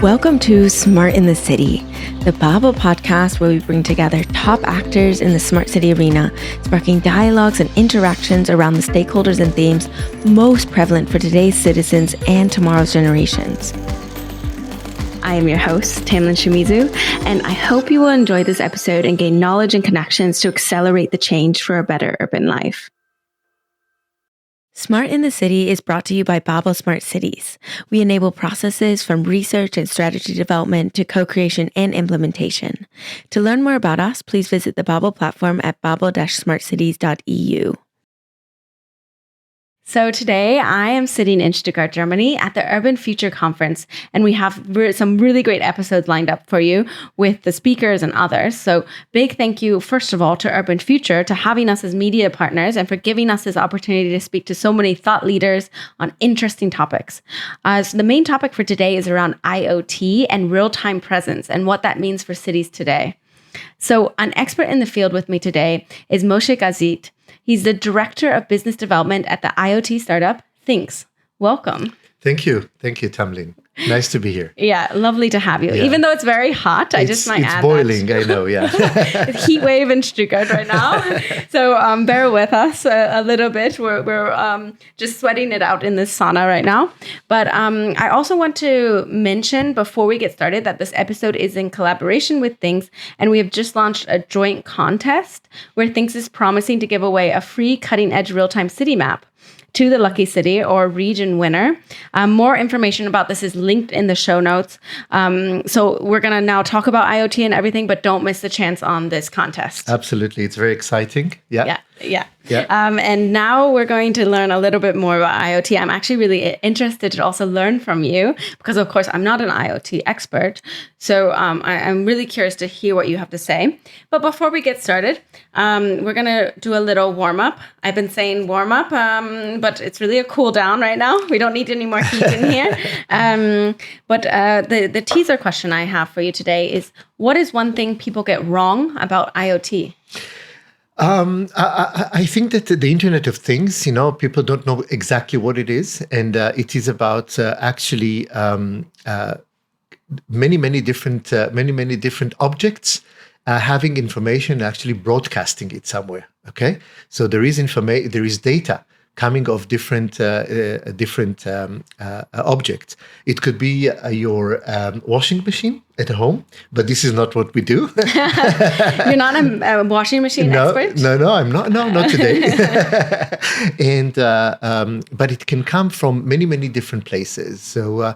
Welcome to Smart in the City, the Babel podcast where we bring together top actors in the smart city arena, sparking dialogues and interactions around the stakeholders and themes most prevalent for today's citizens and tomorrow's generations. I am your host, Tamlin Shimizu, and I hope you will enjoy this episode and gain knowledge and connections to accelerate the change for a better urban life. Smart in the City is brought to you by Babel Smart Cities. We enable processes from research and strategy development to co-creation and implementation. To learn more about us, please visit the Babel platform at babel-smartcities.eu. So today I am sitting in Stuttgart, Germany at the Urban Future Conference, and we have some really great episodes lined up for you with the speakers and others. So big thank you, first of all, to Urban Future for having us as media partners and for giving us this opportunity to speak to so many thought leaders on interesting topics. So the main topic for today is around IoT and real-time presence and what that means for cities today. So an expert in the field with me today is Moshe Gazit. He's the Director of Business Development at the IoT startup Thinkz. Welcome. Thank you. Thank you, Tamlin. Nice to be here. Yeah, lovely to have you. Yeah. Even though it's very hot, I just might add boiling, that. I know, yeah. It's heat wave in Stuttgart right now. So bear with us a little bit. We're just sweating it out in this sauna right now. But I also want to mention before we get started that this episode is in collaboration with Thinkz, and we have just launched a joint contest where Thinkz is promising to give away a free cutting-edge real-time city map to the lucky city or region winner. More information about this is linked in the show notes. So we're going to now talk about IoT and everything, but don't miss the chance on this contest. Absolutely. It's very exciting. Yeah. And now we're going to learn a little bit more about IoT. I'm actually really interested to also learn from you because, of course, I'm not an IoT expert. So I'm really curious to hear what you have to say. But before we get started, we're going to do a little warm-up. I've been saying warm-up, but it's really a cool down right now. We don't need any more heat in here. But the teaser question I have for you today is, what is one thing people get wrong about IoT? I think that the Internet of Things, people don't know exactly what it is. And it is about actually many different objects having information, actually broadcasting it somewhere. Okay, so there is data coming of different objects. It could be your washing machine at home, but this is not what we do. You're not a washing machine expert? No, I'm not. No, not today. And but it can come from many different places. So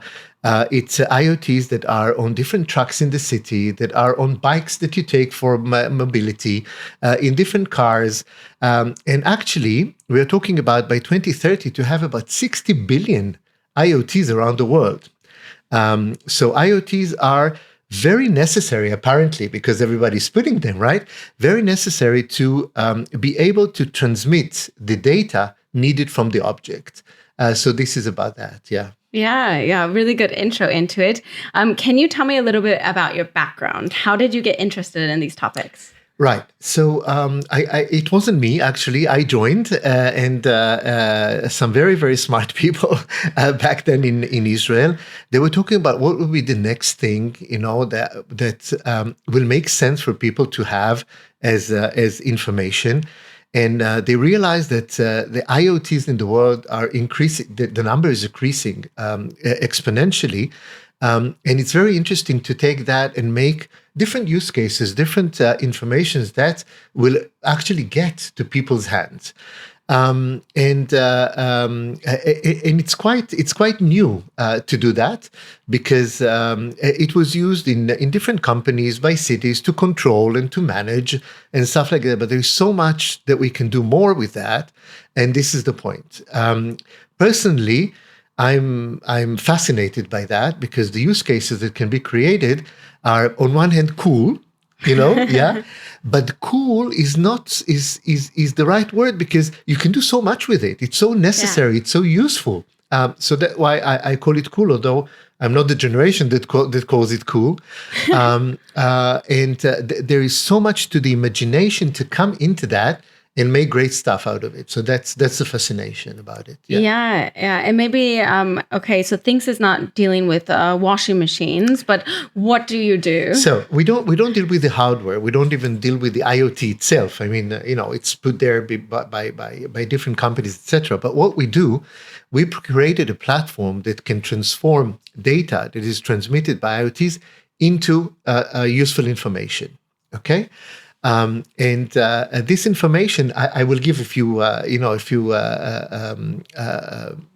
it's IoTs that are on different trucks in the city, that are on bikes that you take for mobility, in different cars. And actually, we are talking about by 2030 to have about 60 billion IoTs around the world. So IoTs are very necessary, apparently, because everybody's putting them, right? Very necessary to be able to transmit the data needed from the object. So this is about that, yeah. Yeah, really good intro into it. Can you tell me a little bit about your background? How did you get interested in these topics? Right. So it wasn't me, actually. I joined and some very smart people back then in Israel. They were talking about what would be the next thing, that will make sense for people to have as information. And they realized that the IoTs in the world are increasing, the number is increasing exponentially. And it's very interesting to take that and make different use cases, different informations that will actually get to people's hands. And it's quite new to do that because it was used in different companies by cities to control and to manage and stuff like that. But there's so much that we can do more with that, and this is the point. Personally, I'm fascinated by that because the use cases that can be created are, on one hand, cool. Yeah. But cool is the right word because you can do so much with it. It's so necessary. Yeah. It's so useful. So that's why I call it cool, although I'm not the generation that calls it cool. There is so much to the imagination to come into that and make great stuff out of it. So that's the fascination about it. Yeah. And maybe okay, so Thinkz is not dealing with washing machines, but what do you do? So we don't deal with the hardware. We don't even deal with the IoT itself. I mean, it's put there by different companies, etc. But what we do, we created a platform that can transform data that is transmitted by IoTs into useful information. Okay. This information, I will give a few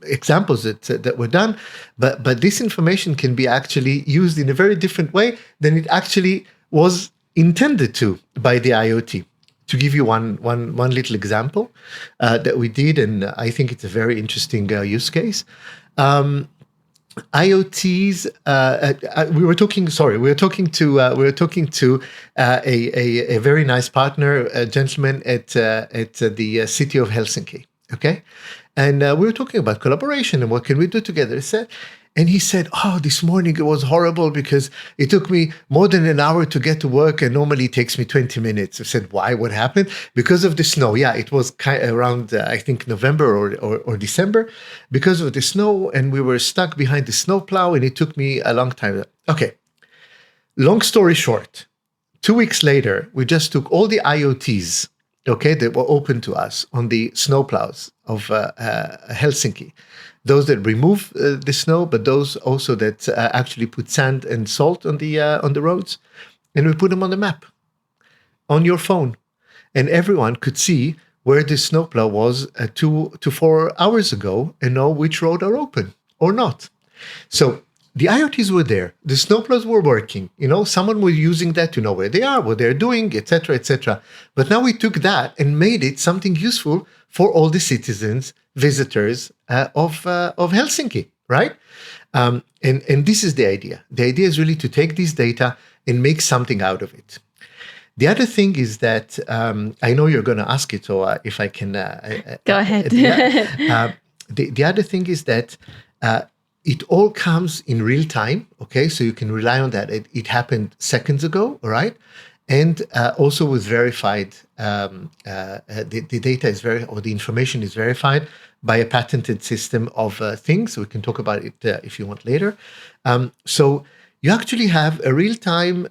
examples that were done, but this information can be actually used in a very different way than it actually was intended to by the IoT. To give you one little example that we did, and I think it's a very interesting use case. IoTs. We were talking to a very nice partner, a gentleman at the city of Helsinki. Okay, and we were talking about collaboration and what can we do together. He said, "Oh, this morning it was horrible because it took me more than an hour to get to work, and normally it takes me 20 minutes." I said, "Why? What happened?" "Because of the snow." Yeah, it was around I think November or December, because of the snow, and we were stuck behind the snowplow, and it took me a long time. Okay. Long story short, 2 weeks later, we just took all the IoTs, okay, that were open to us on the snowplows of Helsinki. Those that remove the snow, but those also that actually put sand and salt on the roads, and we put them on the map, on your phone, and everyone could see where the snowplow was 2 to 4 hours ago, and know which road are open or not. So the IoTs were there, the snowplows were working. Someone was using that to know where they are, what they're doing, etc., etc. But now we took that and made it something useful for all the citizens, visitors of Helsinki, right? And this is the idea. The idea is really to take this data and make something out of it. The other thing is that I know you're going to ask it, so if I can go ahead. The other thing is that it all comes in real time. Okay, so you can rely on that. It happened seconds ago, all right? And also was verified. The data is the information is verified by a patented system of things. We can talk about it if you want later. So you actually have a real-time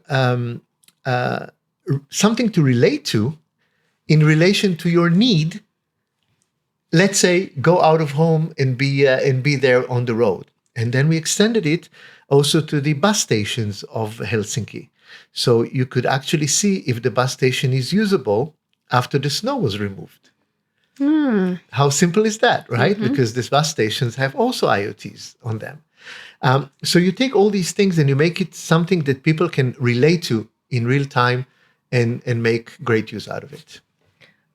something to relate to in relation to your need. Let's say go out of home and be there on the road, and then we extended it also to the bus stations of Helsinki. So you could actually see if the bus station is usable after the snow was removed. How simple is that, right? Mm-hmm. Because these bus stations have also IoTs on them. So you take all these things and you make it something that people can relate to in real time and make great use out of it.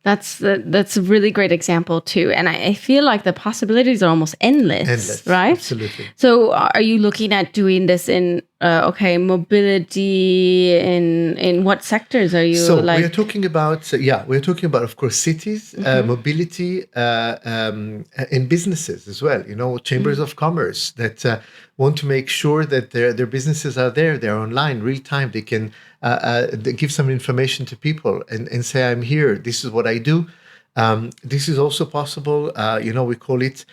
That's a really great example too, and I feel like the possibilities are almost endless, right? Absolutely. So, are you looking at doing this in mobility? In what sectors are you? So we're talking about of course cities, mm-hmm. Mobility, and businesses as well. Chambers mm-hmm. of commerce that want to make sure that their businesses are there. They're online, real time. They can. They give some information to people and say, I'm here, this is what I do. This is also possible. We call it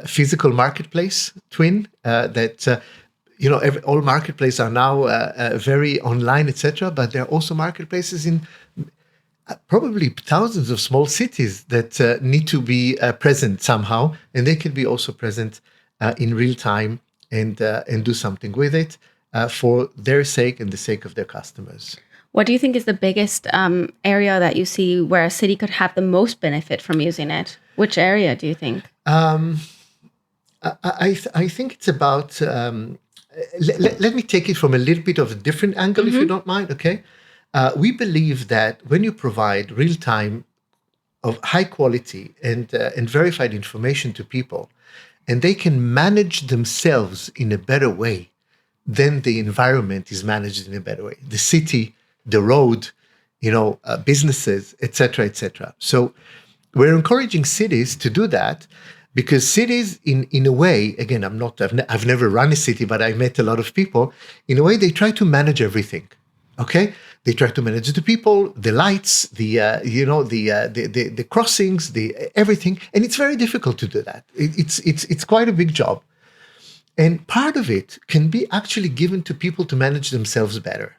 physical marketplace twin, that, all marketplaces are now very online, etc. But there are also marketplaces in probably thousands of small cities that need to be present somehow. And they can be also present in real time and do something with it. For their sake and the sake of their customers. What do you think is the biggest area that you see where a city could have the most benefit from using it? Which area do you think? I think it's about, let me take it from a little bit of a different angle, mm-hmm. if you don't mind, okay? We believe that when you provide real-time of high quality and verified information to people, and they can manage themselves in a better way, then the environment is managed in a better way. The city, the road, businesses, etc., etc. So we're encouraging cities to do that because cities, in a way, again, I've never run a city, but I met a lot of people. In a way, they try to manage everything. Okay, They try to manage the people, the lights, the crossings, the everything, and it's very difficult to do that. It's quite a big job, and part of it can be actually given to people to manage themselves better.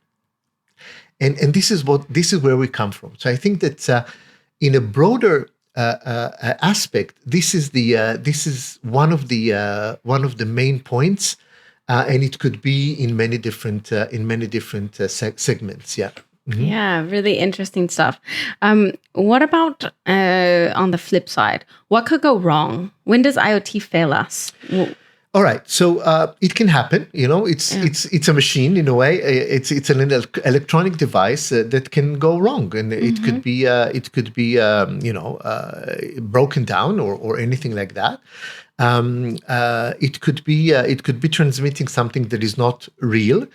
And this is where we come from. So I think that in a broader aspect, this is one of the main points. And it could be in many different segments. Yeah. Mm-hmm. Yeah, really interesting stuff. What about on the flip side? What could go wrong? When does IoT fail us? All right, so it can happen. It's a machine in a way. It's an electronic device that can go wrong, and it could be broken down or anything like that. It could be transmitting something that is not real,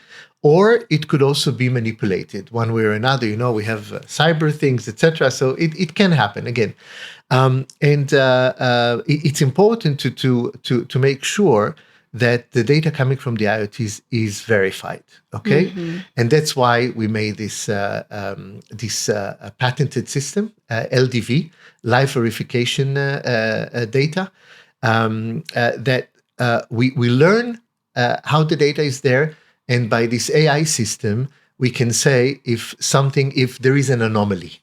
or it could also be manipulated one way or another. We have cyber things, etc. So it can happen again, it's important to make sure that the data coming from the IoTs is verified. Okay, and that's why we made this patented system, LDV, live verification data. That we learn how the data is there, and by this AI system, we can say if there is an anomaly.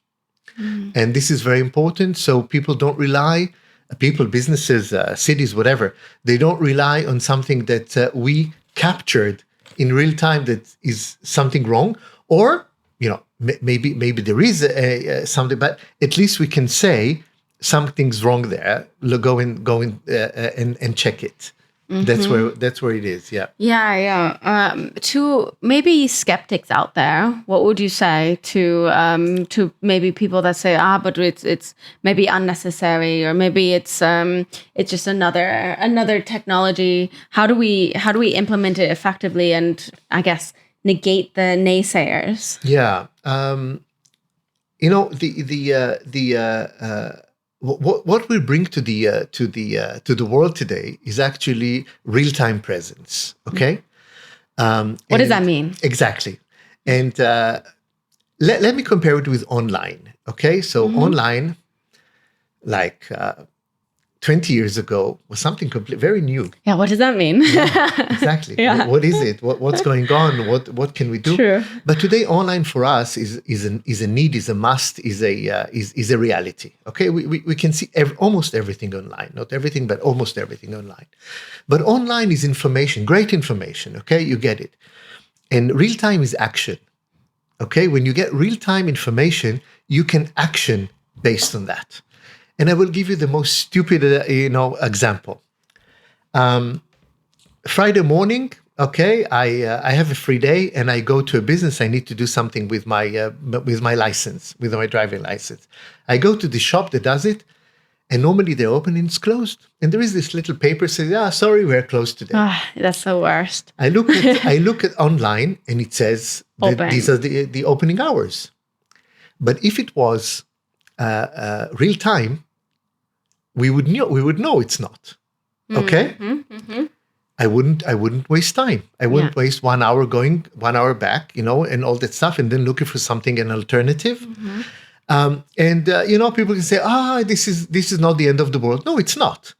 And this is very important. So people don't rely, businesses, cities, whatever, they don't rely on something that we captured in real time that is something wrong, or maybe there is something, but at least we can say something's wrong there. Go in and check it. That's where it is. Yeah. To maybe skeptics out there, what would you say to maybe people that say, but it's maybe unnecessary, or maybe it's just another technology? How do we implement it effectively, and I guess negate the naysayers? Yeah. What we bring to the world today is actually real-time presence. Okay, what does that mean exactly? And let me compare it with online. Okay, so online, like 20 years ago, was something very new. Yeah, what does that mean? Exactly. Yeah. What is it? What's going on? What can we do? True. But today, online for us is a need, is a must, is a reality. Okay, we can see almost everything online. Not everything, but almost everything online. But online is information, great information. Okay, you get it, and real time is action. Okay, when you get real time information, you can action based on that. And I will give you the most stupid, example. Friday morning, okay, I have a free day, and I go to a business. I need to do something with my license, with my driving license. I go to the shop that does it, and normally they're open and it's closed. And there is this little paper saying, sorry, we're closed today. That's the worst. I look at online, and it says that these are the opening hours. But if it was real time, we would know it's not. Okay? I wouldn't waste time. I wouldn't waste 1 hour going, 1 hour back, and all that stuff, and then looking for something, an alternative. People can say, this is not the end of the world. No, it's not.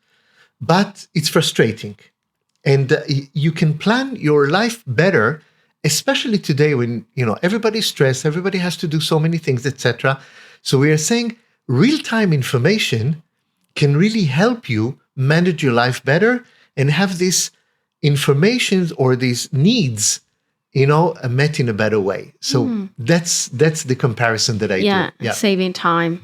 But it's frustrating. And you can plan your life better, especially today when, everybody's stressed, everybody has to do so many things, etc. So we are saying real-time information can really help you manage your life better and have these informations or these needs, met in a better way. So that's the comparison that I do. Yeah, saving time.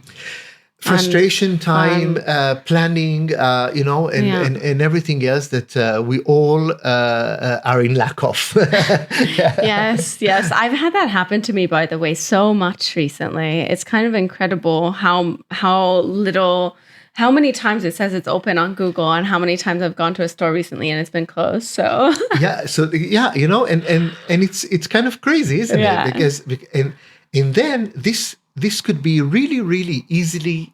Frustration, time, planning, and everything else that we all are in lack of. Yes. I've had that happen to me, by the way, so much recently. It's kind of incredible how many times it says it's open on Google, and how many times I've gone to a store recently and it's been closed. So and it's kind of crazy, isn't it? Because and then this could be really, really easily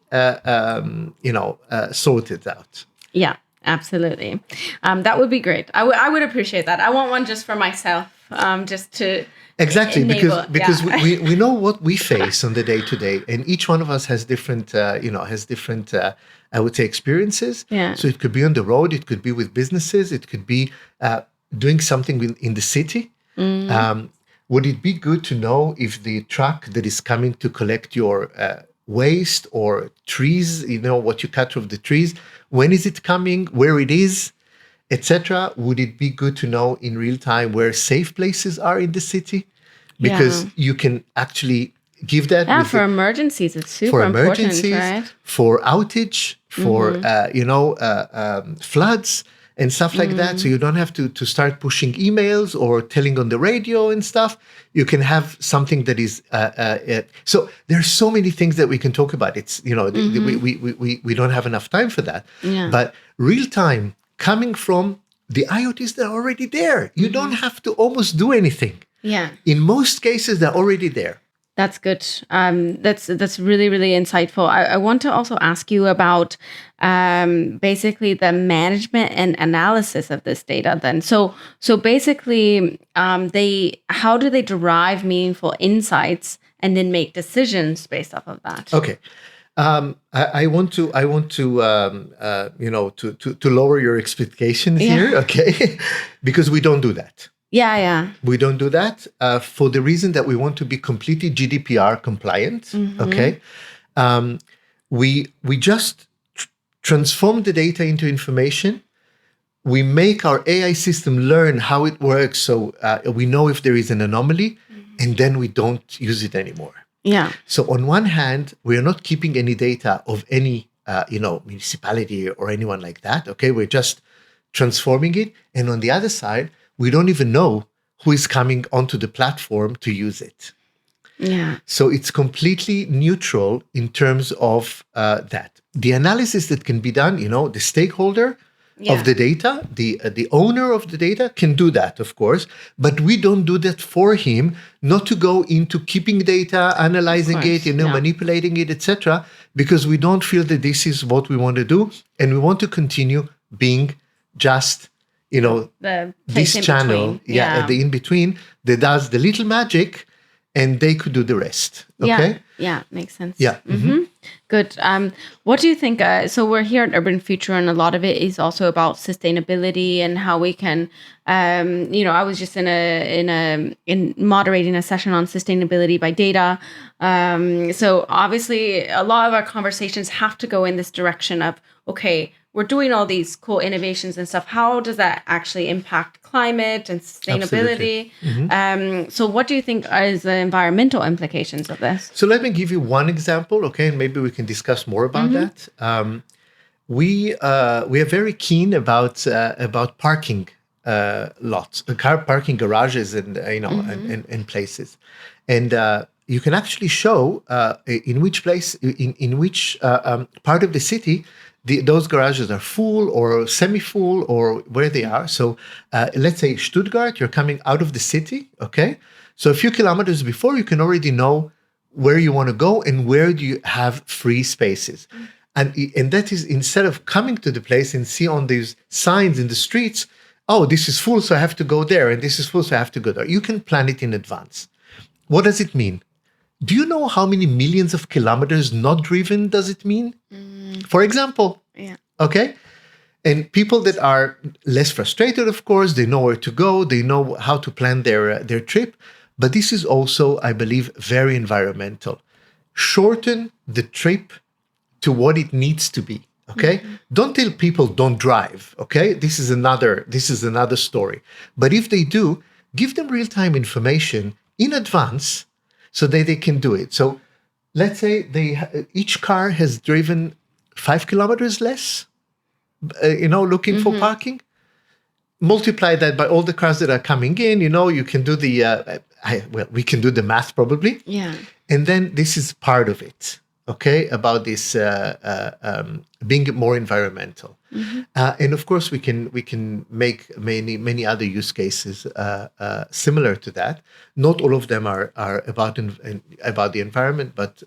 sorted out. Yeah, absolutely. That would be great. I would appreciate that. I want one just for myself. just to Exactly, enable. because Yeah. we know what we face on the day to day, and each one of us has different I would say experiences. Yeah. So it could be on the road, it could be with businesses, it could be doing something in the city. Would it be good to know if the truck that is coming to collect your waste or trees, what you cut off the trees, when is it coming, where it is, etc.? Would it be good to know in real time where safe places are in the city? Because Yeah. you can actually give that Yeah, with for emergencies, it's super for important, emergencies, right? for outage, for floods and stuff like that. So you don't have to start pushing emails or telling on the radio and stuff. You can have something that is. So there's so many things that we can talk about. It's we don't have enough time for that. Yeah. But real time coming from the IoTs that are already there. You don't have to almost do anything. Yeah. In most cases, they're already there. That's good. That's really, really insightful. I want to also ask you about basically the management and analysis of this data then. So basically, how do they derive meaningful insights and then make decisions based off of that? Okay. I want to to lower your expectations here, okay? Because we don't do that. Yeah. We don't do that for the reason that we want to be completely GDPR compliant. Okay, we just transform the data into information. We make our AI system learn how it works, so we know if there is an anomaly, and then we don't use it anymore. Yeah. So on one hand, we are not keeping any data of any municipality or anyone like that. Okay, we're just transforming it, and on the other side, we don't even know who is coming onto the platform to use it. Yeah. So it's completely neutral in terms of that. The analysis that can be done, the stakeholder of the data, the owner of the data can do that, of course, but we don't do that for him, not to go into keeping data, analyzing it, manipulating it, etc., because we don't feel that this is what we want to do, and we want to continue being just this channel, the in between that does the little magic, and they could do the rest. Okay. Yeah, makes sense. Yeah. Good. What do you think? So we're here at Urban Future, and a lot of it is also about sustainability and how we can. I was just in moderating a session on sustainability by data. So obviously, a lot of our conversations have to go in this direction of we're doing all these cool innovations and stuff. How does that actually impact climate and sustainability? So what do you think is the environmental implications of this? So let me give you one example, okay? And maybe we can discuss more about that. We are very keen about parking lots, car parking garages, and and places, and you can actually show in which place, in which part of the city those garages are full or semi-full or where they are. So let's say Stuttgart, you're coming out of the city, okay? So a few kilometers before, you can already know where you want to go and where do you have free spaces. And that is, instead of coming to the place and see on these signs in the streets, oh, this is full, so I have to go there, and this is full, so I have to go there. You can plan it in advance. What does it mean? Do you know how many millions of kilometers not driven does it mean? For example, okay? And people that are less frustrated, of course, they know where to go, they know how to plan their trip. But this is also, I believe, very environmental. Shorten the trip to what it needs to be, okay? Don't tell people don't drive, okay? This is another story. But if they do, give them real-time information in advance so that they can do it. So let's say each car has driven 5 kilometers less, looking for parking. Multiply that by all the cars that are coming in. You can do we can do the math probably. Yeah. And then this is part of it, okay? About this being more environmental. And of course, we can make many other use cases similar to that. Not all of them are about the environment, but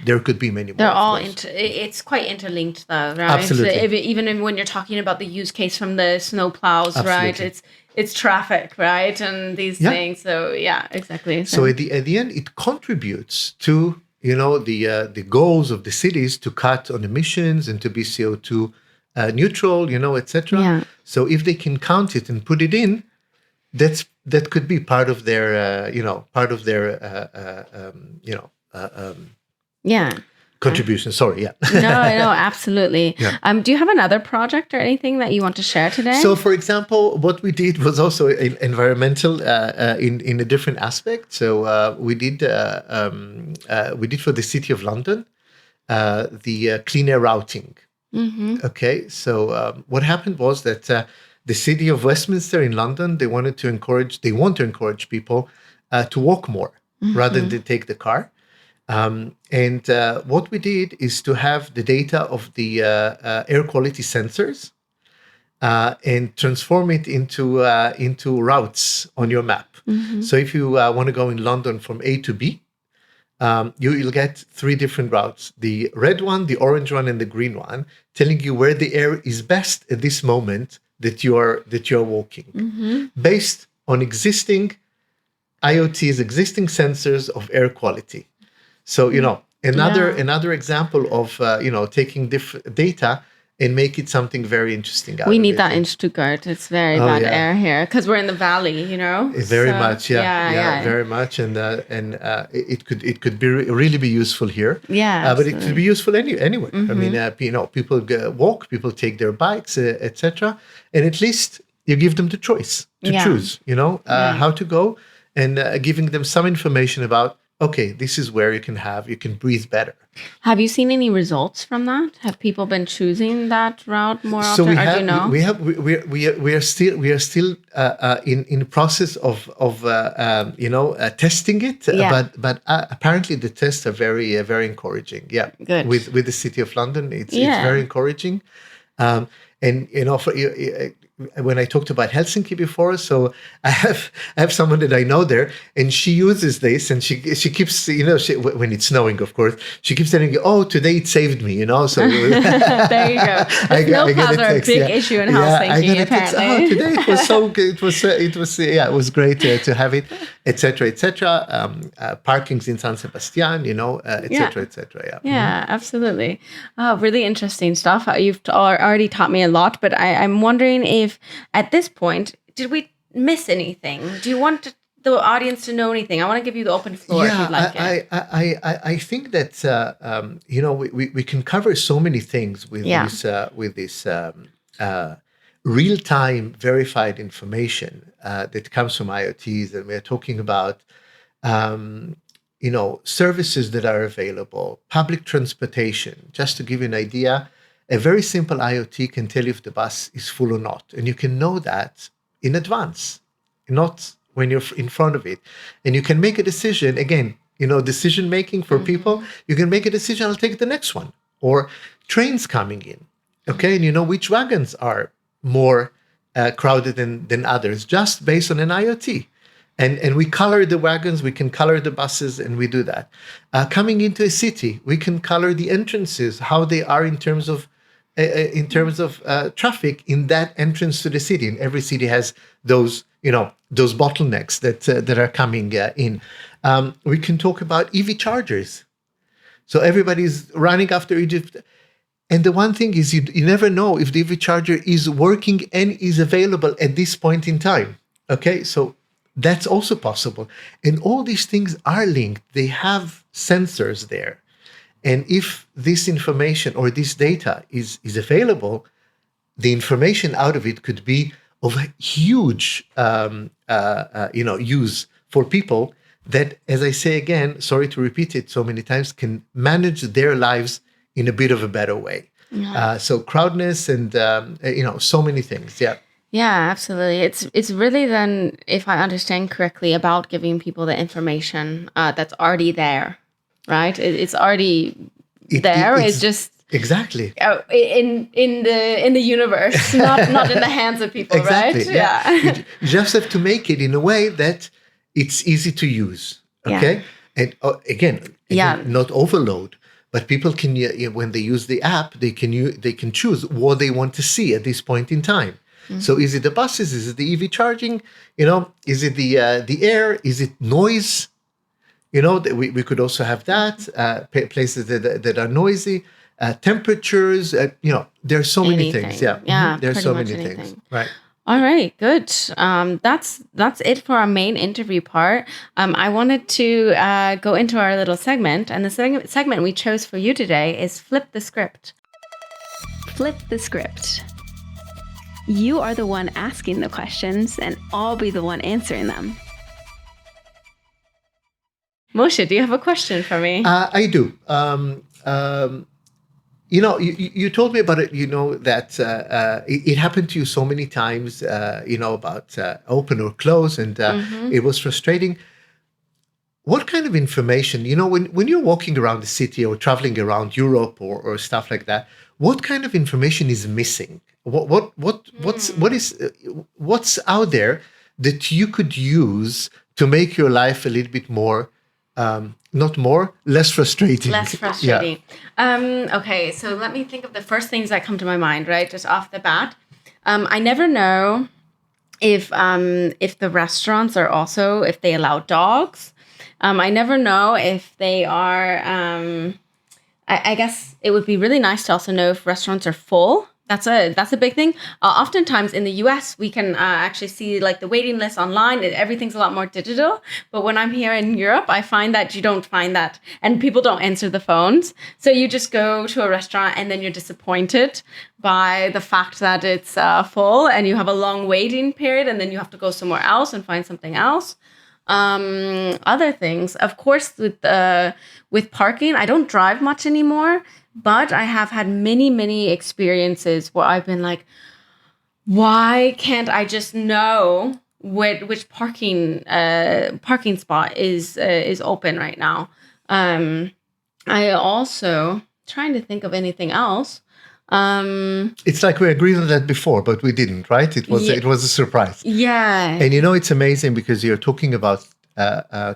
there could be many more. They're all it's quite interlinked, though, right? Absolutely. So even when you're talking about the use case from the snow plows, right? it's traffic, right? And these things. So yeah, exactly. So at the end, it contributes to the goals of the cities to cut on emissions and to be CO2 neutral, etc. Yeah. So if they can count it and put it in, that could be part of their contribution. Sorry, yeah. No, absolutely. Yeah. Do you have another project or anything that you want to share today? So, for example, what we did was also environmental in a different aspect. So we did for the City of London the clean air routing. Mm-hmm. Okay, so what happened was that the City of Westminster in London, they want to encourage people to walk more rather than take the car. And what we did is to have the data of the air quality sensors and transform it into routes on your map. Mm-hmm. So if you want to go in London from A to B, you'll get 3 different routes: the red one, the orange one, and the green one, telling you where the air is best at this moment that you're walking, based on existing IoT's existing sensors of air quality. So, another example of, taking different data and make it something very interesting. We need that in Stuttgart. It's very bad air here because we're in the valley, Very much, very much. And it could be really be useful here. Yeah, but it could be useful anywhere. I mean, people walk, people take their bikes, etc. And at least you give them the choice to choose, how to go, and giving them some information about, okay, this is where you can breathe better. Have you seen any results from that? Have people been choosing that route more often? So we are still in the process of testing it. But apparently the tests are very very encouraging. Yeah, good. With the City of London, it's very encouraging. And when I talked about Helsinki before, so I have someone that I know there, and she uses this, and she keeps, when it's snowing, of course, she keeps telling you, "Oh, today it saved me," So there you go. Snow clouds are a big issue in Helsinki. Apparently, oh, today it was so good. It was great to have it, etc., etc. Parkings in San Sebastian, etc., etc. Yeah, absolutely. Really interesting stuff. You've already taught me a lot, but I'm wondering if at this point, did we miss anything? Do you want the audience to know anything? I want to give you the open floor if you'd like it. I think that we can cover so many things with this real-time verified information that comes from IoTs, and we're talking about services that are available, public transportation. Just to give you an idea, a very simple IoT can tell you if the bus is full or not. And you can know that in advance, not when you're in front of it. And you can make a decision, again, decision making for people. You can make a decision, I'll take the next one. Or trains coming in, okay? And you know which wagons are more crowded than others, just based on an IoT. And we color the wagons, we can color the buses, and we do that. Coming into a city, we can color the entrances, how they are in terms of traffic in that entrance to the city. And every city has those bottlenecks that are coming in. We can talk about EV chargers. So everybody's running after Egypt. And the one thing is you never know if the EV charger is working and is available at this point in time. Okay, so that's also possible. And all these things are linked. They have sensors there. And if this information or this data is available, the information out of it could be of huge use for people that, as I say again, sorry to repeat it so many times, can manage their lives in a bit of a better way. Yeah. So crowdness and, so many things. Yeah. Yeah, absolutely. It's really then, if I understand correctly, about giving people the information that's already there, right? It's already there. It's just exactly in the universe, not in the hands of people, exactly, right? Yeah. You just have to make it in a way that it's easy to use. Okay, and again, not overload. But people can, when they use the app, they can choose what they want to see at this point in time. So is it the buses? Is it the EV charging? Is it the air? Is it noise? We could also have that, places that are noisy, temperatures, there are so many things. Yeah. There are so many things. Right. All right, good. That's it for our main interview part. I wanted to go into our little segment, and the segment we chose for you today is Flip the Script. Flip the Script. You are the one asking the questions, and I'll be the one answering them. Moshe, do you have a question for me? I do. You told me about it, that it happened to you so many times, about open or close, and it was frustrating. What kind of information, when you're walking around the city or traveling around Europe or stuff like that, what kind of information is missing? What's out there that you could use to make your life a little bit more, less frustrating. Less frustrating. Yeah. Okay, so let me think of the first things that come to my mind, right? Just off the bat. I never know if the restaurants are also, if they allow dogs. I never know if they are, I guess it would be really nice to also know if restaurants are full. That's a big thing. Oftentimes in the US, we can actually see like the waiting list online. Everything's a lot more digital. But when I'm here in Europe, I find that you don't find that. And people don't answer the phones. So you just go to a restaurant and then you're disappointed by the fact that it's full and you have a long waiting period. And then you have to go somewhere else and find something else. Other things, of course, with parking, I don't drive much anymore. But I have had many, many experiences where I've been like, why can't I just know which parking spot is open right now? I also trying to think of anything else. It's like we agreed on that before, but we didn't, right? It was a surprise. Yeah. And it's amazing because you're talking about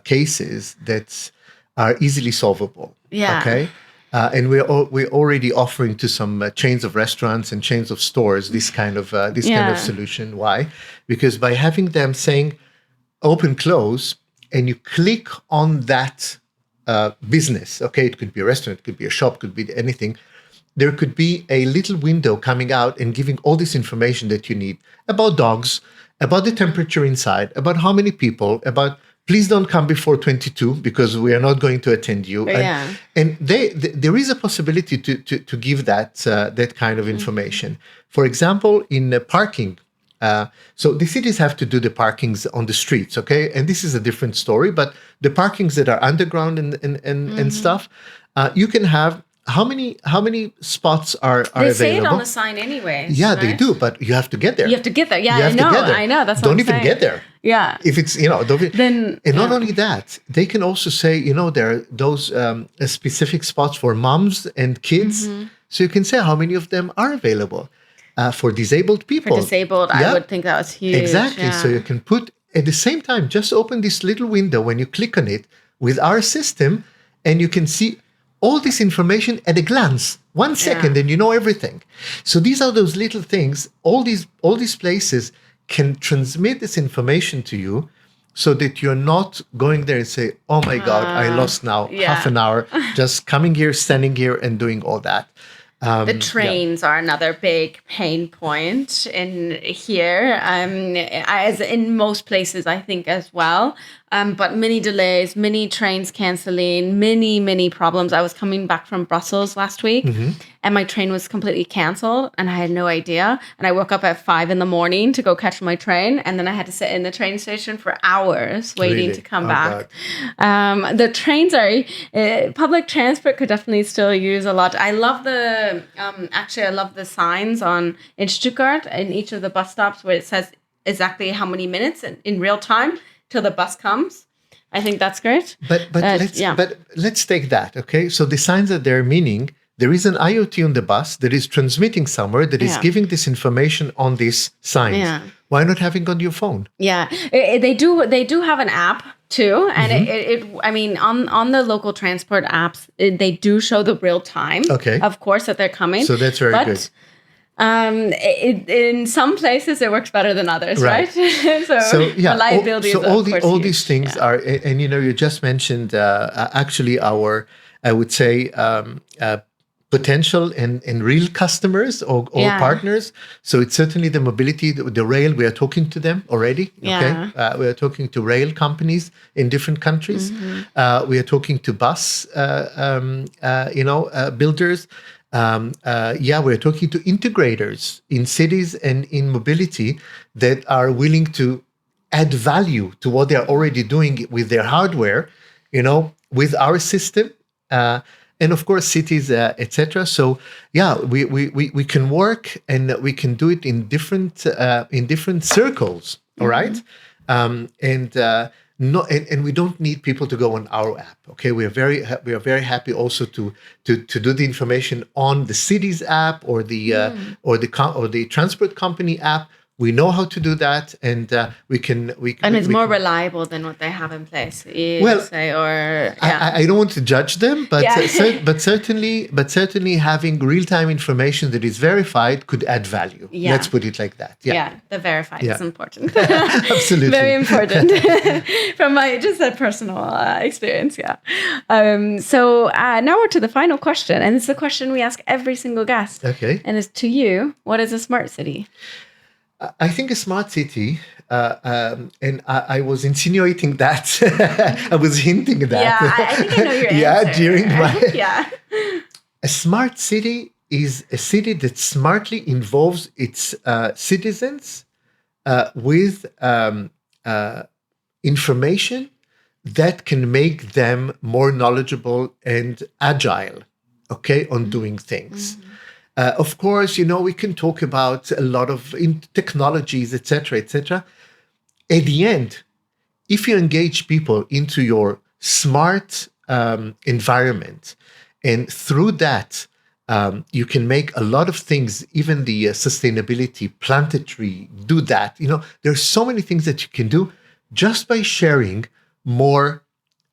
cases that are easily solvable. Yeah. Okay. And we're already offering to some chains of restaurants and chains of stores this kind of solution. Why? Because by having them saying open, close, and you click on that business, okay, it could be a restaurant, it could be a shop, could be anything. There could be a little window coming out and giving all this information that you need about dogs, about the temperature inside, about how many people, about please don't come before 22 because we are not going to attend you. Yeah. And there is a possibility to give that kind of information. For example, in parking, so the cities have to do the parkings on the streets, okay? And this is a different story, but the parkings that are underground and stuff, you can have how many spots are available? They say it on the sign anyway. Yeah, right? They do, but you have to get there. You have to get there. Yeah, I know. That's what don't I'm even saying. get there. Yeah. If it's not only that, they can also say there are those specific spots for moms and kids. Mm-hmm. So you can say how many of them are available for disabled people. For disabled, yeah. I would think that was huge. Exactly. Yeah. So you can put at the same time, just open this little window when you click on it with our system, and you can see all this information at a glance, 1 second, and you know everything. So these are those little things. All these places can transmit this information to you, so that you're not going there and say, "Oh my God, I lost now half an hour just coming here, standing here, and doing all that." The trains are another big pain point in here, as in most places, I think, as well. But many delays, many trains canceling, many problems. I was coming back from Brussels last week, and my train was completely canceled, and I had no idea. And I woke up at 5 a.m. to go catch my train, and then I had to sit in the train station for hours waiting to come back. The trains are public transport could definitely still use a lot. I love I love the signs in Stuttgart in each of the bus stops where it says exactly how many minutes in real time till the bus comes. I think that's great. But let's take that, okay? So the signs that they're meaning, there is an IoT on the bus that is transmitting somewhere that is giving this information on these signs. Yeah. Why not having on your phone? Yeah, they do have an app too, and on the local transport apps, they do show the real time. Okay. Of course, that they're coming. So that's very good. In some places, it works better than others, right? So yeah, reliability. all these things are, and you just mentioned actually our, I would say, potential and real customers or partners. So it's certainly the mobility, the rail. We are talking to them already. Okay, we are talking to rail companies in different countries. We are talking to bus, builders. We're talking to integrators in cities and in mobility that are willing to add value to what they are already doing with their hardware, with our system, and of course cities, etc. So we can work and we can do it in different circles. All right, and we don't need people to go on our app. Okay, we are very happy also to do the information on the city's app or the transport company app. We know how to do that, and we can. And it's more reliable than what they have in place. I don't want to judge them, but but certainly having real-time information that is verified could add value. Yeah. Let's put it like that. Yeah, the verified is important. Absolutely, very important from my just a personal experience. Yeah. So now we're to the final question, and it's the question we ask every single guest. Okay. And it's to you: what is a smart city? I think a smart city, and I was insinuating that, I was hinting that. Yeah, I think I know your answer. A smart city is a city that smartly involves its citizens with information that can make them more knowledgeable and agile, on doing things. Of course, we can talk about a lot of technologies, etc., etc. At the end, if you engage people into your smart environment, and through that, you can make a lot of things, even the sustainability, plant a tree, do that. There's so many things that you can do just by sharing more,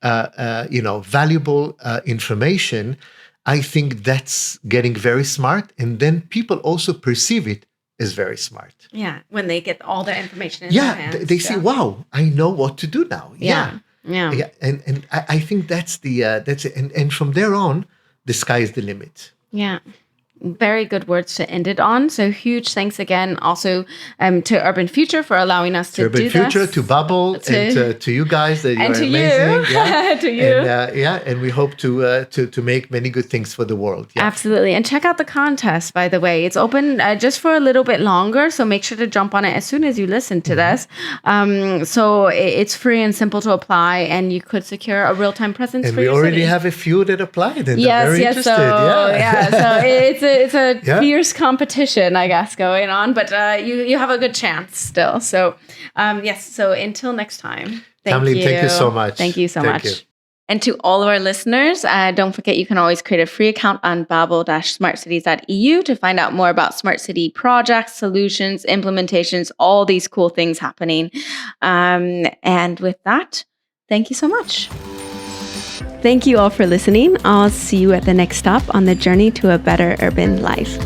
valuable information. I think that's getting very smart, and then people also perceive it as very smart. Yeah, when they get all their information in their hands. They see, wow, I know what to do now. Yeah. And I think that's it. And from there on, the sky is the limit. Yeah. Very good words to end it on. So huge thanks again also to Urban Future for allowing us to do this. Urban Future, to Bubble, and to you guys. That and you are to amazing. You. Yeah. To you. And we hope to make many good things for the world. Yeah. Absolutely. And check out the contest, by the way. It's open just for a little bit longer. So make sure to jump on it as soon as you listen to this. So it's free and simple to apply, and you could secure a real-time presence and for your we already city. have a few that applied, and they're very interested. So it's a fierce competition, I guess, going on, but you have a good chance still. So so until next time, thank you so much. Thank you so much. And to all of our listeners, don't forget you can always create a free account on babel-smartcities.eu to find out more about smart city projects, solutions, implementations, all these cool things happening. And with that, thank you so much. Thank you all for listening. I'll see you at the next stop on the journey to a better urban life.